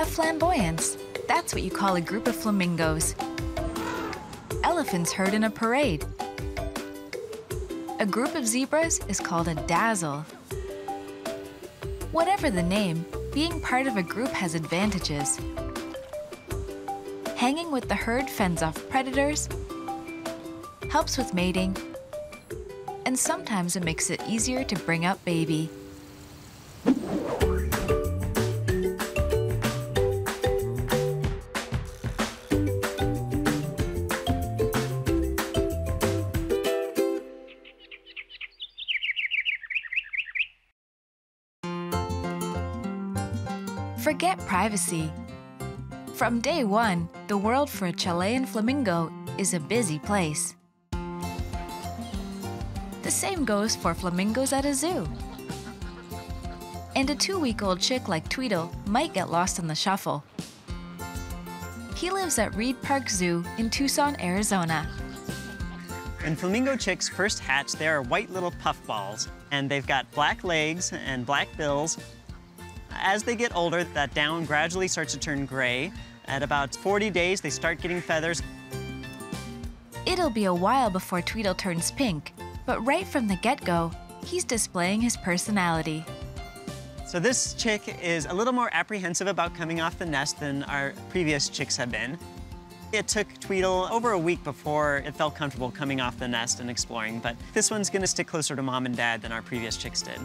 A flamboyance, that's what you call a group of flamingos. Elephants herd in a parade. A group of zebras is called a dazzle. Whatever the name, being part of a group has advantages. Hanging with the herd fends off predators, helps with mating, and sometimes it makes it easier to bring up baby. Forget privacy. From day one, the world for a Chilean flamingo is a busy place. The same goes for flamingos at a zoo. And a 2-week-old chick like Tweedle might get lost in the shuffle. He lives at Reed Park Zoo in Tucson, Arizona. When flamingo chicks first hatch, they are white little puffballs, and they've got black legs and black bills. As they get older, that down gradually starts to turn gray. At about 40 days, they start getting feathers. It'll be a while before Tweedle turns pink, but right from the get-go, he's displaying his personality. So this chick is a little more apprehensive about coming off the nest than our previous chicks have been. It took Tweedle over a week before it felt comfortable coming off the nest and exploring, but this one's gonna stick closer to mom and dad than our previous chicks did.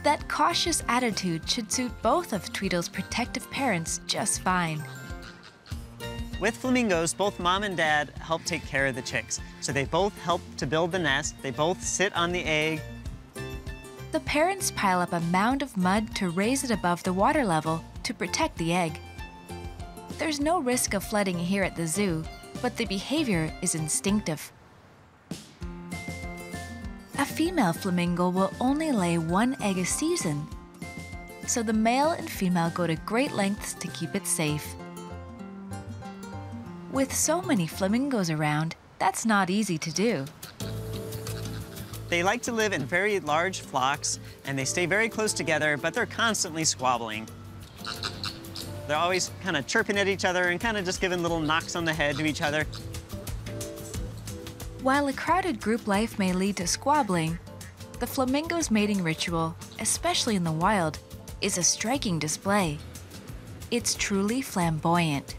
That cautious attitude should suit both of Tweedle's protective parents just fine. With flamingos, both mom and dad help take care of the chicks. So they both help to build the nest, they both sit on the egg. The parents pile up a mound of mud to raise it above the water level to protect the egg. There's no risk of flooding here at the zoo, but the behavior is instinctive. A female flamingo will only lay 1 egg a season, so the male and female go to great lengths to keep it safe. With so many flamingos around, that's not easy to do. They like to live in very large flocks, and they stay very close together, but they're constantly squabbling. They're always kind of chirping at each other and kind of just giving little knocks on the head to each other. While a crowded group life may lead to squabbling, the flamingo's mating ritual, especially in the wild, is a striking display. It's truly flamboyant.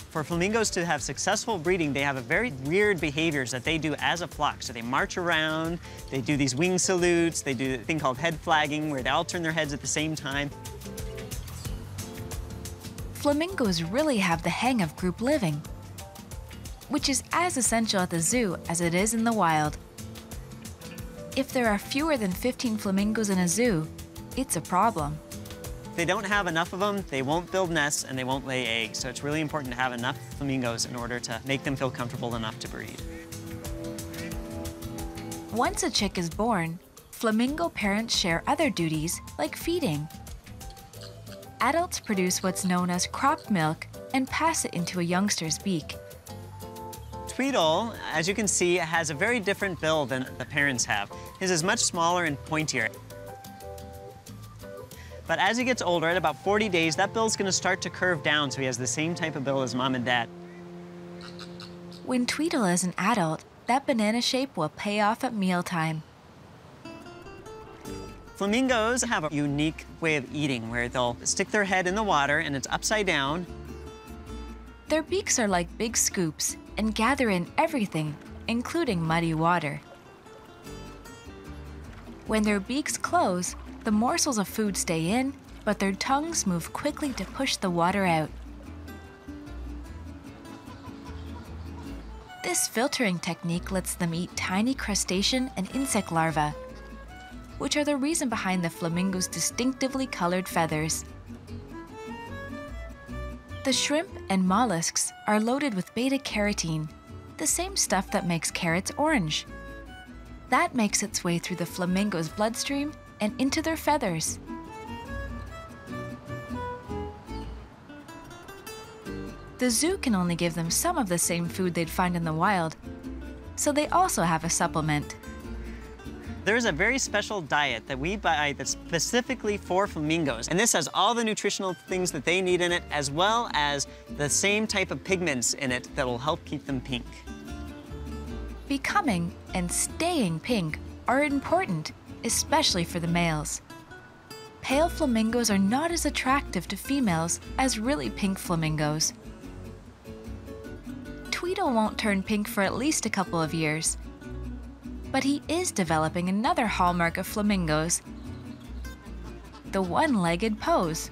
For flamingos to have successful breeding, they have a very weird behaviors that they do as a flock. So they march around, they do these wing salutes, they do a thing called head flagging, where they all turn their heads at the same time. Flamingos really have the hang of group living, which is as essential at the zoo as it is in the wild. If there are fewer than 15 flamingos in a zoo, it's a problem. If they don't have enough of them, they won't build nests and they won't lay eggs. So it's really important to have enough flamingos in order to make them feel comfortable enough to breed. Once a chick is born, flamingo parents share other duties like feeding. Adults produce what's known as crop milk and pass it into a youngster's beak. Tweedle, as you can see, has a very different bill than the parents have. His is much smaller and pointier. But as he gets older, at about 40 days, that bill's gonna start to curve down, so he has the same type of bill as mom and dad. When Tweedle is an adult, that banana shape will pay off at mealtime. Flamingos have a unique way of eating where they'll stick their head in the water and it's upside down. Their beaks are like big scoops and gather in everything, including muddy water. When their beaks close, the morsels of food stay in, but their tongues move quickly to push the water out. This filtering technique lets them eat tiny crustacean and insect larvae, which are the reason behind the flamingo's distinctively colored feathers. The shrimp and mollusks are loaded with beta-carotene, the same stuff that makes carrots orange. That makes its way through the flamingo's bloodstream and into their feathers. The zoo can only give them some of the same food they'd find in the wild, so they also have a supplement. There's a very special diet that we buy that's specifically for flamingos, and this has all the nutritional things that they need in it, as well as the same type of pigments in it that will help keep them pink. Becoming and staying pink are important, especially for the males. Pale flamingos are not as attractive to females as really pink flamingos. Tweedle won't turn pink for at least a couple of years, but he is developing another hallmark of flamingos, the one-legged pose.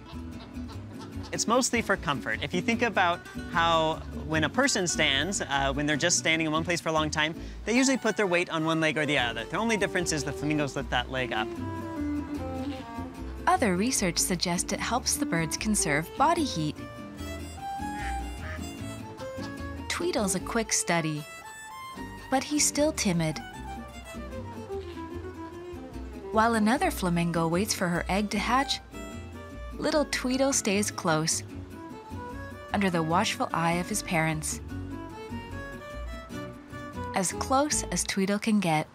It's mostly for comfort. If you think about how when a person stands, when they're just standing in one place for a long time, they usually put their weight on one leg or the other. The only difference is the flamingos lift that leg up. Other research suggests it helps the birds conserve body heat. Tweedle's a quick study, but he's still timid. While another flamingo waits for her egg to hatch, little Tweedle stays close, under the watchful eye of his parents. As close as Tweedle can get.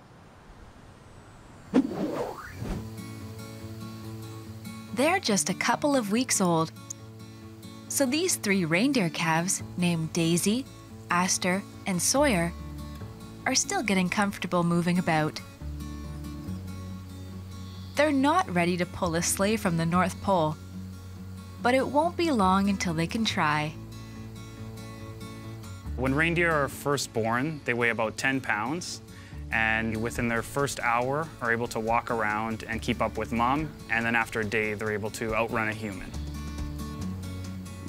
They're just a couple of weeks old, so these 3 reindeer calves, named Daisy, Aster, and Sawyer, are still getting comfortable moving about. They're not ready to pull a sleigh from the North Pole, but it won't be long until they can try. When reindeer are first born, they weigh about 10 pounds, and within their first hour are able to walk around and keep up with mom, and then after a day, they're able to outrun a human.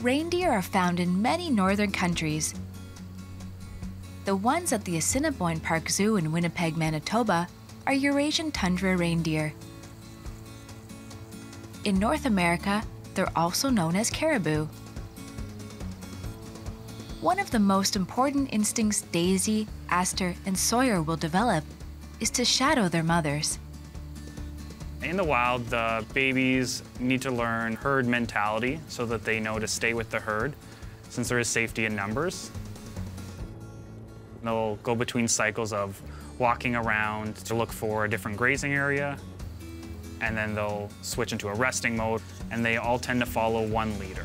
Reindeer are found in many northern countries. The ones at the Assiniboine Park Zoo in Winnipeg, Manitoba, are Eurasian tundra reindeer. In North America, they're also known as caribou. One of the most important instincts Daisy, Aster, and Sawyer will develop is to shadow their mothers. In the wild, the babies need to learn herd mentality so that they know to stay with the herd, since there is safety in numbers. They'll go between cycles of walking around to look for a different grazing area, and then they'll switch into a resting mode, and they all tend to follow one leader.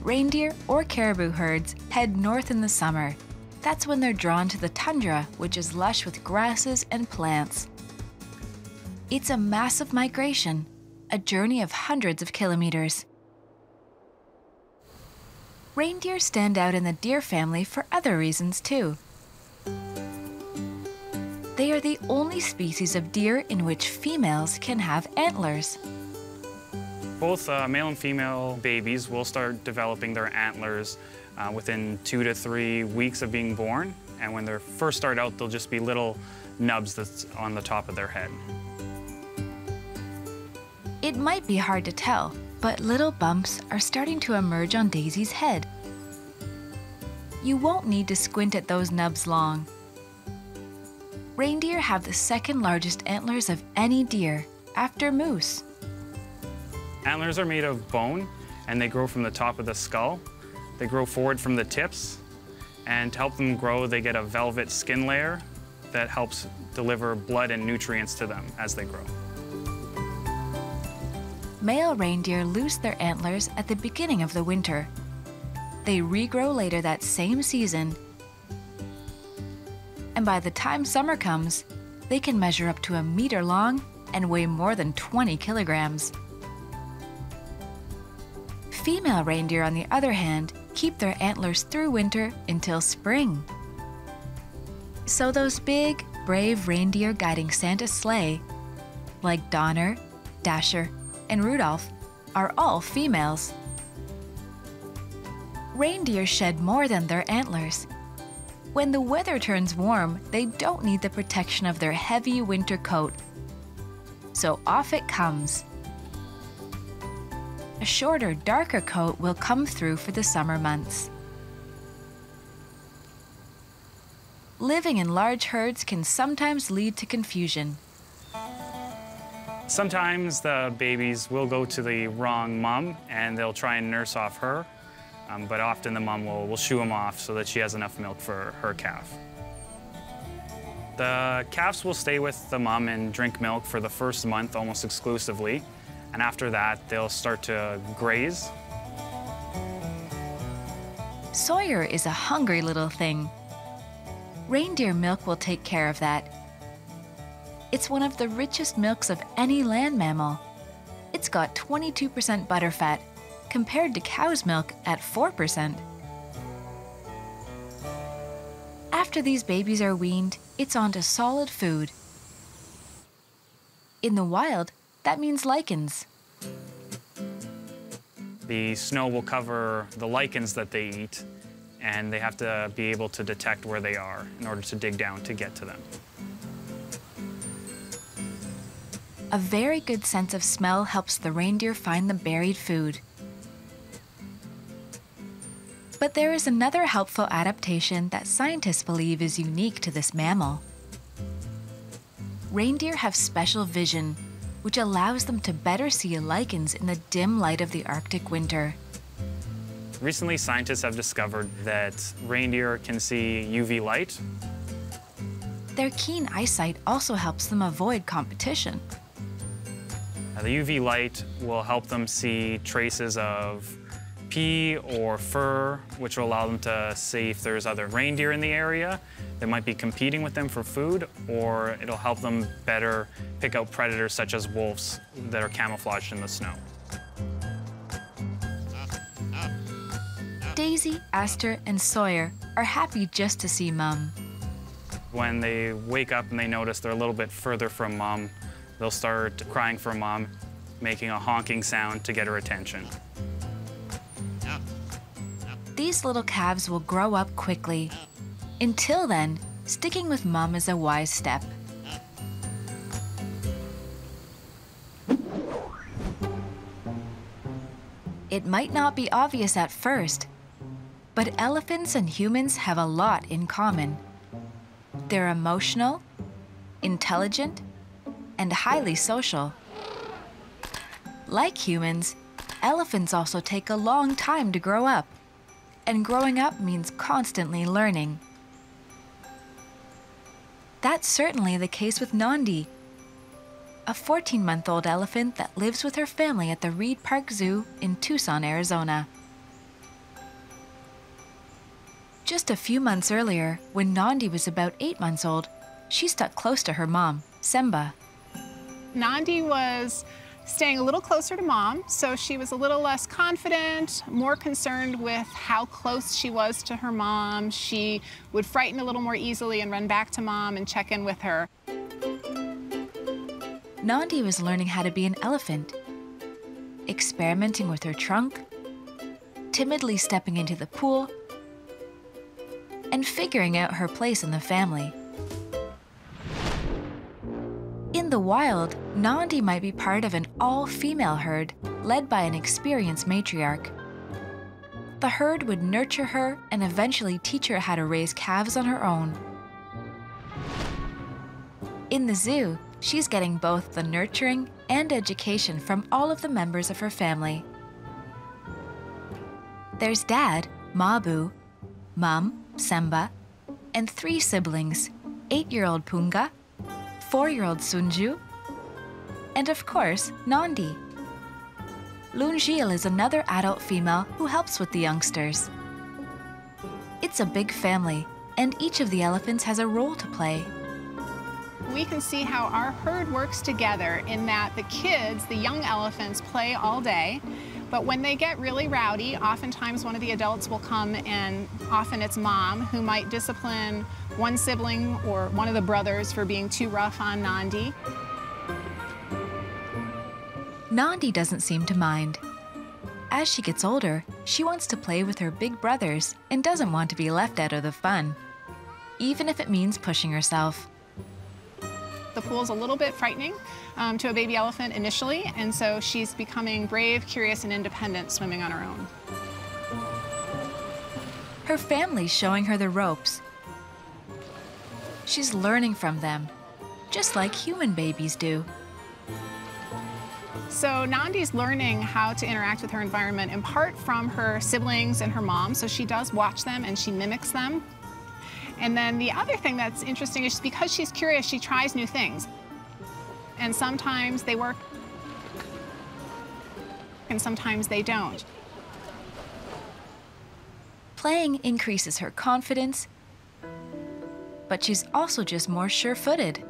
Reindeer or caribou herds head north in the summer. That's when they're drawn to the tundra, which is lush with grasses and plants. It's a massive migration, a journey of hundreds of kilometers. Reindeer stand out in the deer family for other reasons too. They are the only species of deer in which females can have antlers. Both male and female babies will start developing their antlers within 2 to 3 weeks of being born. And when they first start out, they'll just be little nubs that's on the top of their head. It might be hard to tell, but little bumps are starting to emerge on Daisy's head. You won't need to squint at those nubs long. Reindeer have the second largest antlers of any deer, after moose. Antlers are made of bone, and they grow from the top of the skull. They grow forward from the tips, and to help them grow, they get a velvet skin layer that helps deliver blood and nutrients to them as they grow. Male reindeer lose their antlers at the beginning of the winter. They regrow later that same season, and by the time summer comes, they can measure up to 1 meter long and weigh more than 20 kilograms. Female reindeer, on the other hand, keep their antlers through winter until spring. So those big, brave reindeer guiding Santa's sleigh, like Donner, Dasher, and Rudolph, are all females. Reindeer shed more than their antlers. When the weather turns warm, they don't need the protection of their heavy winter coat. So off it comes. A shorter, darker coat will come through for the summer months. Living in large herds can sometimes lead to confusion. Sometimes the babies will go to the wrong mom, and they'll try and nurse off her, but often the mom will shoo them off so that she has enough milk for her calf. The calves will stay with the mom and drink milk for the first month almost exclusively, and after that, they'll start to graze. Sawyer is a hungry little thing. Reindeer milk will take care of that. It's one of the richest milks of any land mammal. It's got 22% butterfat, compared to cow's milk at 4%. After these babies are weaned, it's on to solid food. In the wild, that means lichens. The snow will cover the lichens that they eat, and they have to be able to detect where they are in order to dig down to get to them. A very good sense of smell helps the reindeer find the buried food. But there is another helpful adaptation that scientists believe is unique to this mammal. Reindeer have special vision, which allows them to better see lichens in the dim light of the Arctic winter. Recently, scientists have discovered that reindeer can see UV light. Their keen eyesight also helps them avoid competition. The UV light will help them see traces of pea or fur, which will allow them to see if there's other reindeer in the area that might be competing with them for food, or it'll help them better pick out predators such as wolves that are camouflaged in the snow. Daisy, Aster, and Sawyer are happy just to see Mum. When they wake up and they notice they're a little bit further from Mom, they'll start crying for Mom, making a honking sound to get her attention. These little calves will grow up quickly. Until then, sticking with Mum is a wise step. It might not be obvious at first, but elephants and humans have a lot in common. They're emotional, intelligent, and highly social. Like humans, elephants also take a long time to grow up, and growing up means constantly learning. That's certainly the case with Nandi, a 14-month-old elephant that lives with her family at the Reed Park Zoo in Tucson, Arizona. Just a few months earlier, when Nandi was about 8 months old, she stuck close to her mom, Semba. Nandi was staying a little closer to Mom, so she was a little less confident, more concerned with how close she was to her mom. She would frighten a little more easily and run back to Mom and check in with her. Nandi was learning how to be an elephant, experimenting with her trunk, timidly stepping into the pool, and figuring out her place in the family. In the wild, Nandi might be part of an all-female herd led by an experienced matriarch. The herd would nurture her and eventually teach her how to raise calves on her own. In the zoo, she's getting both the nurturing and education from all of the members of her family. There's Dad, Mabu, Mum, Semba, and 3 siblings, 8-year-old Punga, 4-year-old Sunju, and of course, Nandi. Lunjil is another adult female who helps with the youngsters. It's a big family, and each of the elephants has a role to play. We can see how our herd works together in that the kids, the young elephants, play all day, but when they get really rowdy, oftentimes one of the adults will come, and often it's Mom who might discipline one sibling or one of the brothers for being too rough on Nandi. Nandi doesn't seem to mind. As she gets older, she wants to play with her big brothers and doesn't want to be left out of the fun, even if it means pushing herself. The pool's a little bit frightening to a baby elephant initially, and so she's becoming brave, curious, and independent swimming on her own. Her family's showing her the ropes. She's learning from them, just like human babies do. So Nandi's learning how to interact with her environment in part from her siblings and her mom, so she does watch them and she mimics them. And then the other thing that's interesting is because she's curious, she tries new things. And sometimes they work, and sometimes they don't. Playing increases her confidence, but she's also just more sure-footed.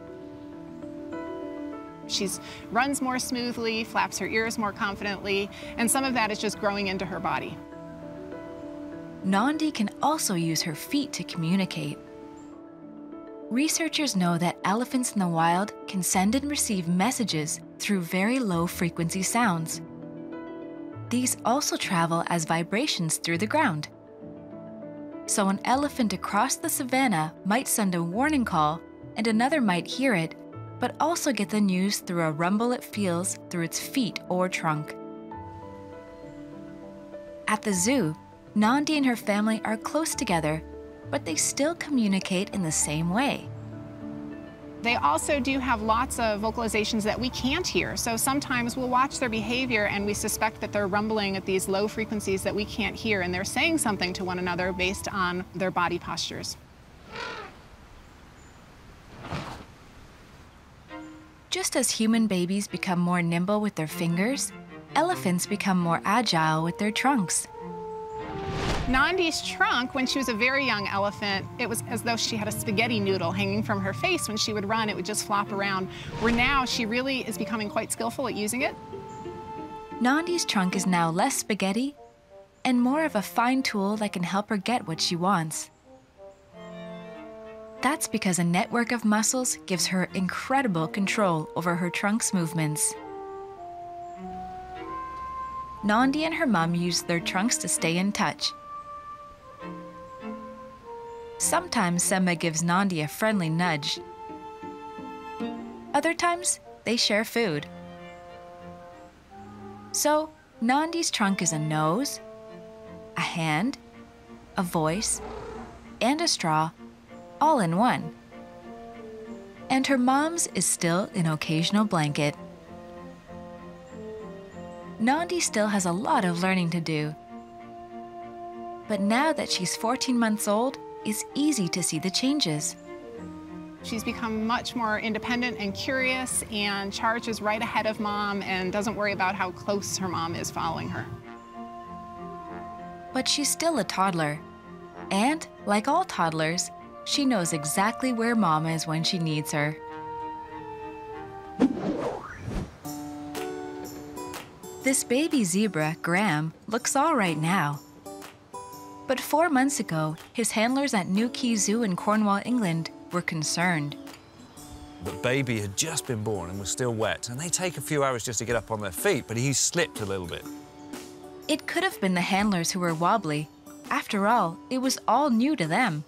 She runs more smoothly, flaps her ears more confidently, and some of that is just growing into her body. Nandi can also use her feet to communicate. Researchers know that elephants in the wild can send and receive messages through very low-frequency sounds. These also travel as vibrations through the ground. So an elephant across the savanna might send a warning call, and another might hear it, but also get the news through a rumble it feels through its feet or trunk. At the zoo, Nandi and her family are close together, but they still communicate in the same way. They also do have lots of vocalizations that we can't hear, so sometimes we'll watch their behavior and we suspect that they're rumbling at these low frequencies that we can't hear, and they're saying something to one another based on their body postures. Just as human babies become more nimble with their fingers, elephants become more agile with their trunks. Nandi's trunk, when she was a very young elephant, it was as though she had a spaghetti noodle hanging from her face. When she would run, it would just flop around, where now she really is becoming quite skillful at using it. Nandi's trunk is now less spaghetti and more of a fine tool that can help her get what she wants. That's because a network of muscles gives her incredible control over her trunk's movements. Nandi and her mom use their trunks to stay in touch. Sometimes Semba gives Nandi a friendly nudge. Other times, they share food. So, Nandi's trunk is a nose, a hand, a voice, and a straw, all in one. And her mom's is still an occasional blanket. Nandi still has a lot of learning to do. But now that she's 14 months old, it's easy to see the changes. She's become much more independent and curious and charges right ahead of mom and doesn't worry about how close her mom is following her. But she's still a toddler. And, like all toddlers, she knows exactly where mom is when she needs her. This baby zebra, Graham, looks all right now. But 4 months ago, his handlers at Newquay Zoo in Cornwall, England, were concerned. The baby had just been born and was still wet, and they take a few hours just to get up on their feet, but he slipped a little bit. It could have been the handlers who were wobbly. After all, it was all new to them.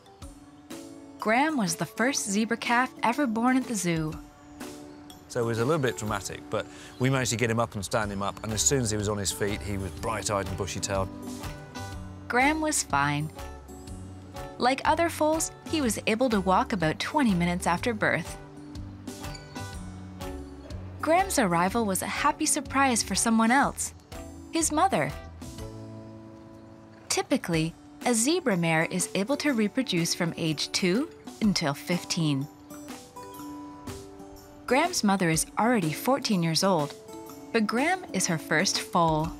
Graham was the first zebra calf ever born at the zoo. So it was a little bit dramatic, but we managed to get him up and stand him up, and as soon as he was on his feet, he was bright-eyed and bushy-tailed. Graham was fine. Like other foals, he was able to walk about 20 minutes after birth. Graham's arrival was a happy surprise for someone else, his mother. Typically, a zebra mare is able to reproduce from age 2 until 15. Graham's mother is already 14 years old, but Graham is her first foal.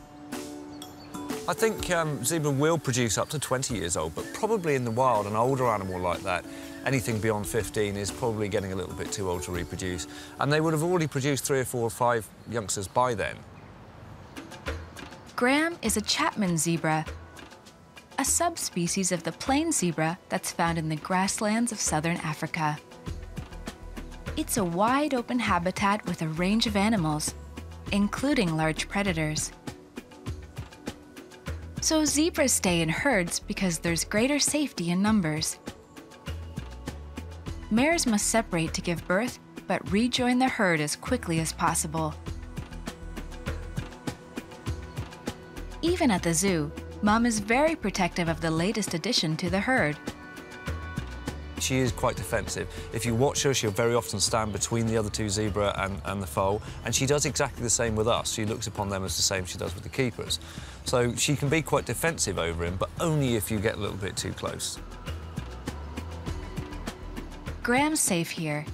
I think zebra will produce up to 20 years old, but probably in the wild, an older animal like that, anything beyond 15 is probably getting a little bit too old to reproduce. And they would have already produced 3 or 4 or 5 youngsters by then. Graham is a Chapman zebra, a subspecies of the plain zebra that's found in the grasslands of southern Africa. It's a wide-open habitat with a range of animals, including large predators. So zebras stay in herds because there's greater safety in numbers. Mares must separate to give birth, but rejoin the herd as quickly as possible. Even at the zoo, Mom is very protective of the latest addition to the herd. She is quite defensive. If you watch her, she'll very often stand between the other 2 zebra and the foal, and she does exactly the same with us. She looks upon them as the same she does with the keepers. So she can be quite defensive over him, but only if you get a little bit too close. Graham's safe here.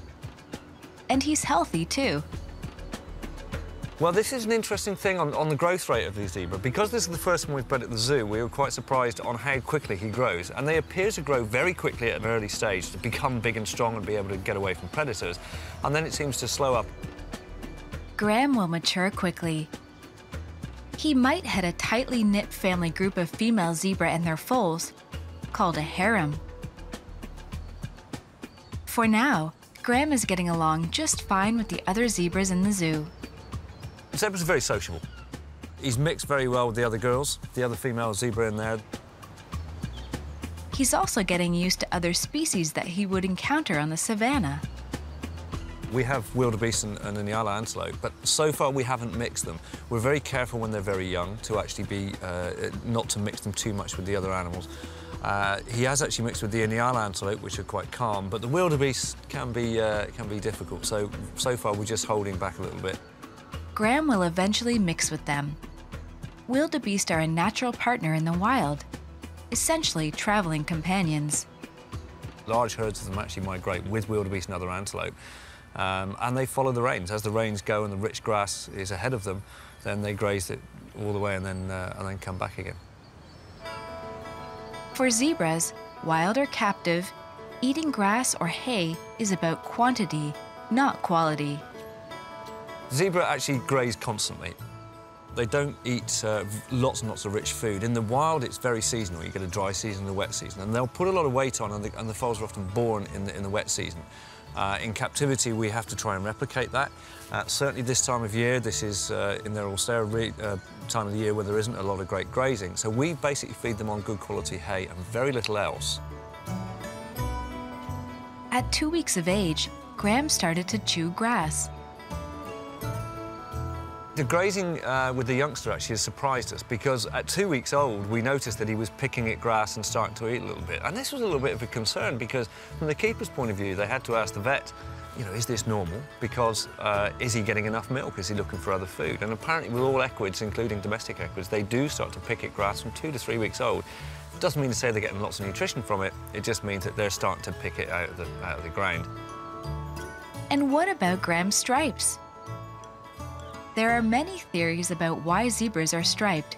And he's healthy, too. Well, this is an interesting thing on the growth rate of the zebra. Because this is the first one we've bred at the zoo, we were quite surprised on how quickly he grows. And they appear to grow very quickly at an early stage to become big and strong and be able to get away from predators. And then it seems to slow up. Graham will mature quickly. He might head a tightly knit family group of female zebra and their foals, called a harem. For now, Graham is getting along just fine with the other zebras in the zoo. Zebra's very sociable. He's mixed very well with the other girls, the other female zebra in there. He's also getting used to other species that he would encounter on the savannah. We have wildebeest and Inyala antelope, but so far we haven't mixed them. We're very careful when they're very young to actually be, not to mix them too much with the other animals. He has actually mixed with the Inyala antelope, which are quite calm, but the wildebeest can be difficult. So far we're just holding back a little bit. Graham will eventually mix with them. Wildebeest are a natural partner in the wild, essentially traveling companions. Large herds of them actually migrate with wildebeest and other antelope, and they follow the rains. As the rains go and the rich grass is ahead of them, then they graze it all the way and then come back again. For zebras, wild or captive, eating grass or hay is about quantity, not quality. Zebra actually graze constantly. They don't eat lots and lots of rich food. In the wild, it's very seasonal. You get a dry season and a wet season, and they'll put a lot of weight on, and the foals are often born in the wet season. In captivity, we have to try and replicate that. Certainly this time of year, this is in their austere time of the year where there isn't a lot of great grazing. So we basically feed them on good quality hay and very little else. At 2 weeks of age, Graham started to chew grass. The grazing with the youngster actually has surprised us, because at 2 weeks old, we noticed that he was picking at grass and starting to eat a little bit. And this was a little bit of a concern, because from the keeper's point of view, they had to ask the vet, you know, is this normal? Because is he getting enough milk? Is he looking for other food? And apparently with all equids, including domestic equids, they do start to pick at grass from 2 to 3 weeks old. It doesn't mean to say they're getting lots of nutrition from it. It just means that they're starting to pick it out of the ground. And what about Graham's stripes? There are many theories about why zebras are striped.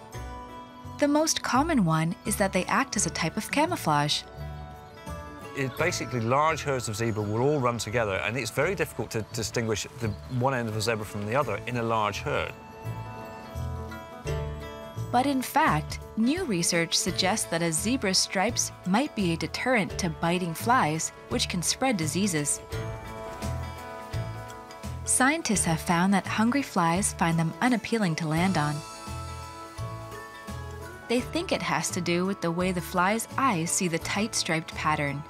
The most common one is that they act as a type of camouflage. Basically, large herds of zebra will all run together, and it's very difficult to distinguish the one end of a zebra from the other in a large herd. But in fact, new research suggests that a zebra's stripes might be a deterrent to biting flies, which can spread diseases. Scientists have found that hungry flies find them unappealing to land on. They think it has to do with the way the fly's eyes see the tight striped pattern.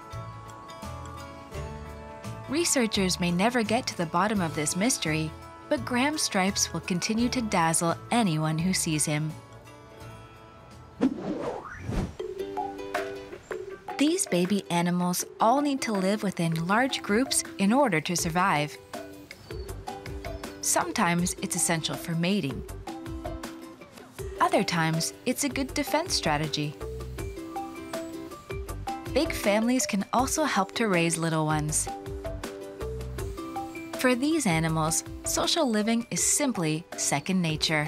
Researchers may never get to the bottom of this mystery, but Graham's stripes will continue to dazzle anyone who sees him. These baby animals all need to live within large groups in order to survive. Sometimes it's essential for mating. Other times, it's a good defense strategy. Big families can also help to raise little ones. For these animals, social living is simply second nature.